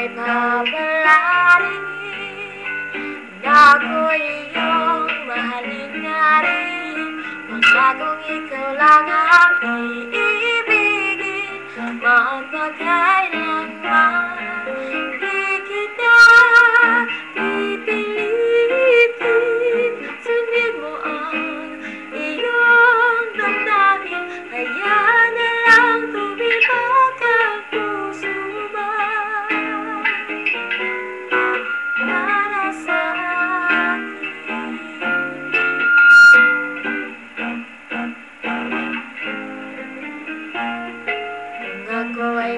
ako'y papalarinin na ako'y iyong mahalin nga rin. Kung ikaw lang ang iibigin, mapagkailanman di kita pipilitin. Sundin mo ang iyong damdamin, kaya na lang tumibok ang puso mo para sa akin. Kung ako ay